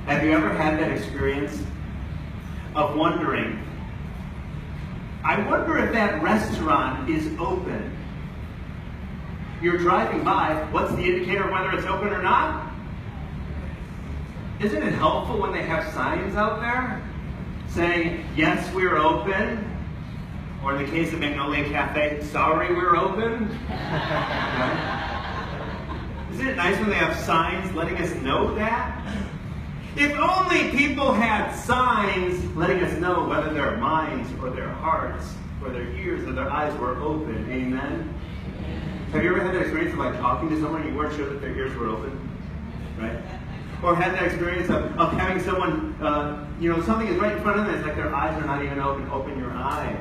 Have you ever had that experience of wondering, I wonder if that restaurant is open? You're driving by, what's the indicator of whether it's open or not? Isn't it helpful when they have signs out there saying, yes, we're open? Or in the case of Magnolia Cafe, sorry, we're open? Isn't it nice when they have signs letting us know that? If only people had signs letting us know whether their minds or their hearts or their ears or their eyes were open. Amen? Have you ever had that experience of talking to someone and you weren't sure that their ears were open? Right? Or had that experience of having someone, something is right in front of them, it's like their eyes are not even open. Open your eyes.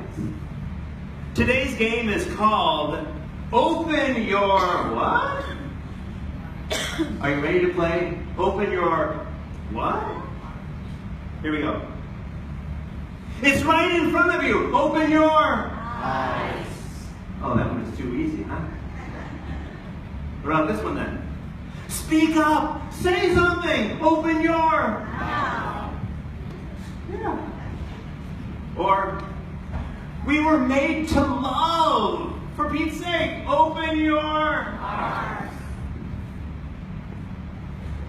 Today's game is called Open Your What? Are you ready to play? Open Your What? Here we go. It's right in front of you. Open your eyes. Oh, that one is too easy, huh? Around this one then. Speak up. Say something. Open your mouth. Yeah. Or, we were made to love. For Pete's sake, open your heart.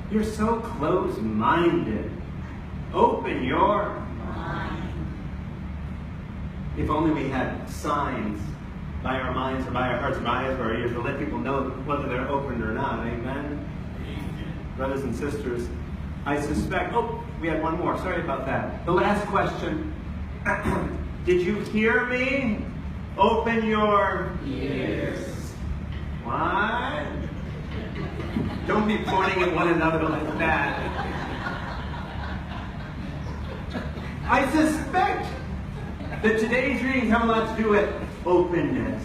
You're so close-minded. Open your mind. If only we had signs by our minds or by our hearts or by our ears to let people know whether they're open or not. Amen? Brothers and sisters, I suspect... Oh, we had one more. Sorry about that. The last question. Did you hear me? Open your ears. What? Don't be pointing at one another like that. I suspect that today's readings have a lot to do with openness.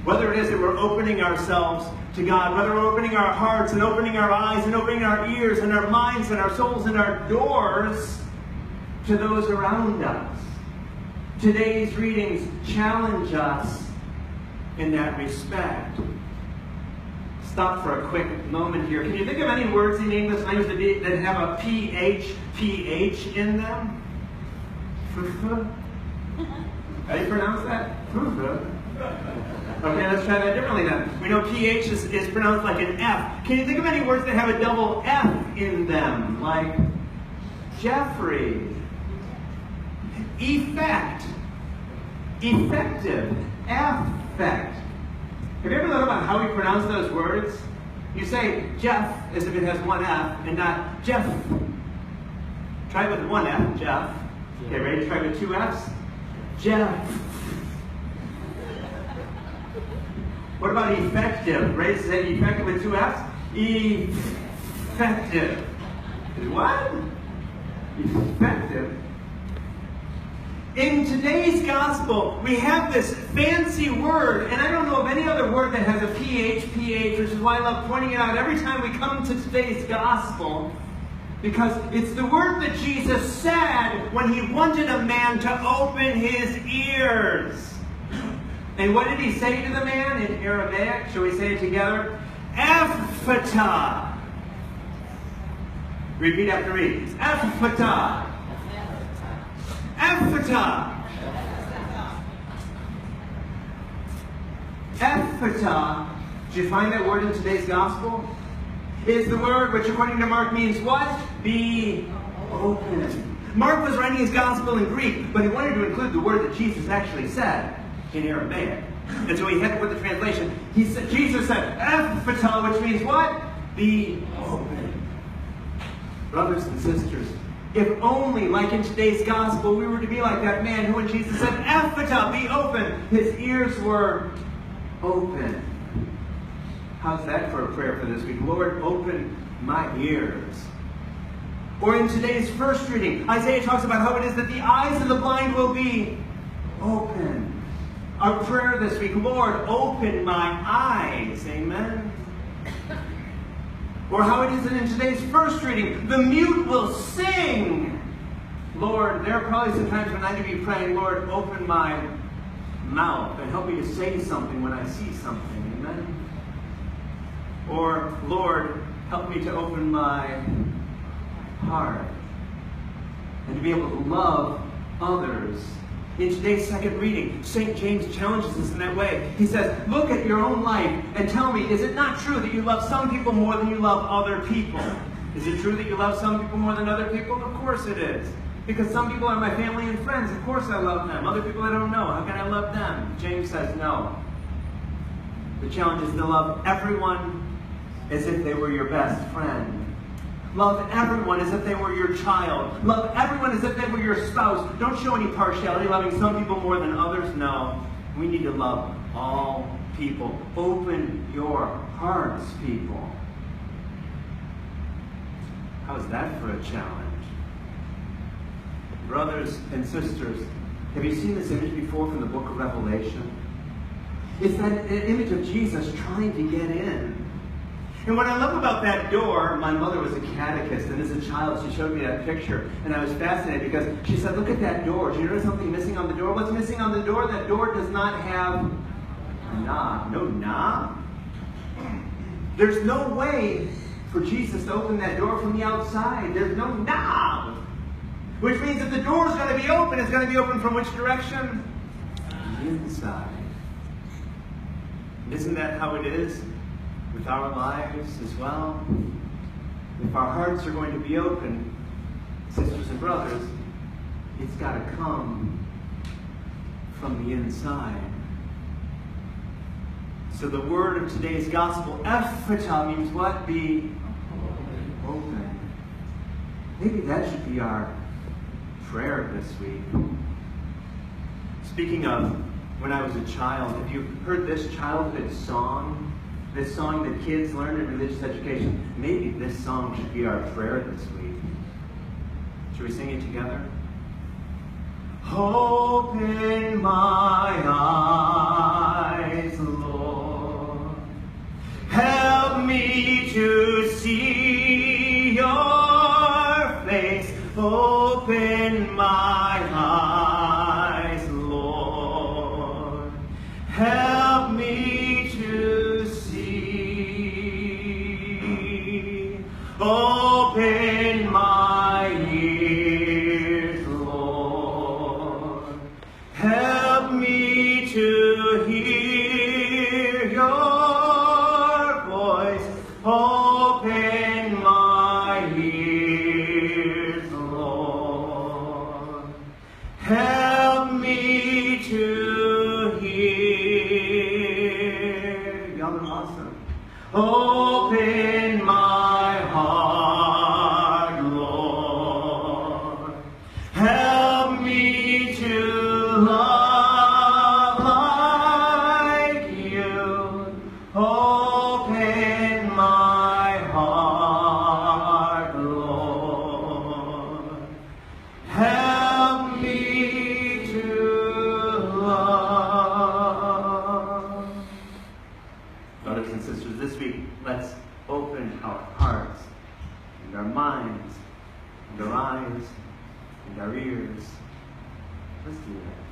Whether it is that we're opening ourselves to God, whether we're opening our hearts and opening our eyes and opening our ears and our minds and our souls and our doors to those around us. Today's readings challenge us in that respect. Stop for a quick moment here. Can you think of any words in English language that have a PH in them? How do you pronounce that? Okay, let's try that differently then. We know PH is pronounced like an F. Can you think of any words that have a double F in them? Like Jeffrey, effect, effective, affect. Have you ever thought about how we pronounce those words? You say Jeff as if it has one F and not Jeff. Try it with one F, Jeff. Okay, ready to try with two Fs? Jeff. What about effective? Ready to say effective with two Fs? Effective. What? Effective. In today's gospel, we have this fancy word, and I don't know of any other word that has a PH, which is why I love pointing it out every time we come to today's gospel, because it's the word that Jesus said when he wanted a man to open his ears. And what did he say to the man in Aramaic? Shall we say it together? Ephphatah. Repeat after me. Ephphatah. Ephphatah. Ephphatah, did you find that word in today's gospel? Is the word which according to Mark means what? Be open. Mark was writing his gospel in Greek, but he wanted to include the word that Jesus actually said in Aramaic. And so he had to put the translation. Jesus said, Ephphatah, which means what? Be open. Brothers and sisters, if only, like in today's gospel, we were to be like that man who, when Jesus said, Ephphatah, be open, his ears were open. How's that for a prayer for this week? Lord, open my ears. Or in today's first reading, Isaiah talks about how it is that the eyes of the blind will be open. Our prayer this week, Lord, open my eyes. Amen. Or how it is that in today's first reading, the mute will sing. Lord, there are probably some times when I need to be praying, Lord, open my mouth and help me to say something when I see something. Amen. Or, Lord, help me to open my heart. and to be able to love others. In today's second reading, St. James challenges us in that way. He says, look at your own life and tell me, is it not true that you love some people more than you love other people? Is it true that you love some people more than other people? Of course it is. Because some people are my family and friends. Of course I love them. Other people I don't know. How can I love them? James says no. The challenge is to love everyone as if they were your best friend. Love everyone as if they were your child. Love everyone as if they were your spouse. Don't show any partiality, loving some people more than others. No. We need to love all people. Open your hearts, people. How is that for a challenge? Brothers and sisters, have you seen this image before from the book of Revelation? It's that image of Jesus trying to get in. And what I love about that door, my mother was a catechist, and as a child she showed me that picture, and I was fascinated because she said, look at that door. Do you notice something missing on the door? What's missing on the door? That door does not have a knob. No knob? There's no way for Jesus to open that door from the outside. There's no knob. Which means if the door is going to be open, it's going to be open from which direction? The inside. And isn't that how it is with our lives as well? If our hearts are going to be open, sisters and brothers, it's got to come from the inside. So the word of today's gospel, ephphatha, means what? Be open. Maybe that should be our prayer this week. Speaking of when I was a child, have you heard this childhood song? This song that kids learn in religious education. Maybe this song should be our prayer this week. Should we sing it together? Open my eyes, Lord. Help me to see your face. Open my eyes, Lord. Help me to see. Open my ears, Lord. Help me to hear your voice. Open my ears, Lord. Help me to hear. Y'all are awesome. Open my heart, Lord. Help me to love like you. Open my heart, Lord. Help me to love. Brothers and sisters, this week, let's open our hearts and our minds and our eyes and our ears. Let's do that.